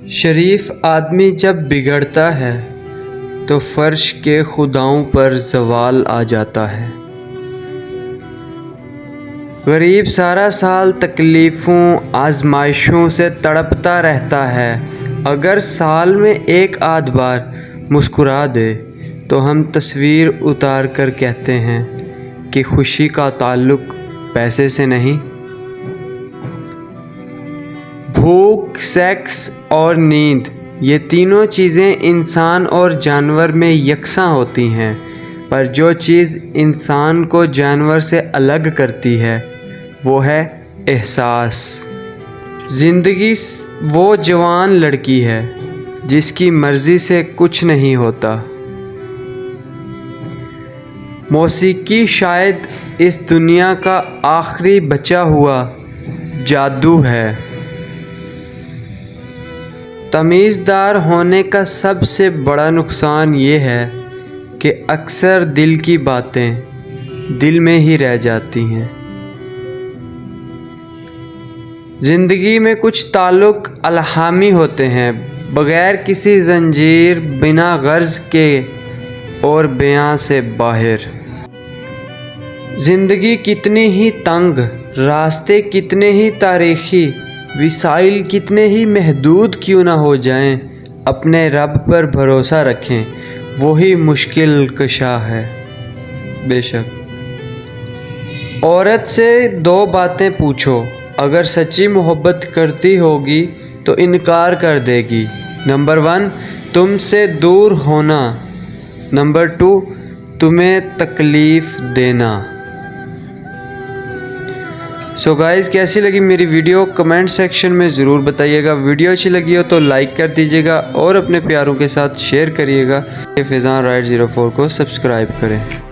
शरीफ आदमी जब बिगड़ता है तो फर्श के खुदाओं पर ज़वाल आ जाता है। गरीब सारा साल तकलीफ़ों आजमाइशों से तड़पता रहता है। अगर साल में एक आध बार मुस्कुरा दे तो हम तस्वीर उतार कर कहते हैं कि खुशी का ताल्लुक़ पैसे से नहीं। भूख, सेक्स और नींद, ये तीनों चीज़ें इंसान और जानवर में यकसां होती हैं, पर जो चीज़ इंसान को जानवर से अलग करती है वो है एहसास। ज़िंदगी वो जवान लड़की है जिसकी मर्ज़ी से कुछ नहीं होता। मौसीकी शायद इस दुनिया का आखिरी बचा हुआ जादू है। तमीज़दार होने का सबसे बड़ा नुकसान ये है कि अक्सर दिल की बातें दिल में ही रह जाती हैं। ज़िंदगी में कुछ ताल्लुक़ अलहामी होते हैं, बग़ैर किसी ज़ंजीर, बिना गर्ज़ के और बयां से बाहर। ज़िंदगी कितनी ही तंग, रास्ते कितने ही तारीख़ी, वसाइल कितने ही महदूद क्यों ना हो जाएं, अपने रब पर भरोसा रखें, वही मुश्किल कशा है। बेशक औरत से दो बातें पूछो, अगर सच्ची मोहब्बत करती होगी तो इनकार कर देगी। नंबर 1, तुमसे दूर होना। नंबर 2, तुम्हें तकलीफ़ देना। सो गाइज़, कैसी लगी मेरी वीडियो कमेंट सेक्शन में ज़रूर बताइएगा। वीडियो अच्छी लगी हो तो लाइक कर दीजिएगा और अपने प्यारों के साथ शेयर करिएगा। फैज़ान राइड 04 को सब्सक्राइब करें।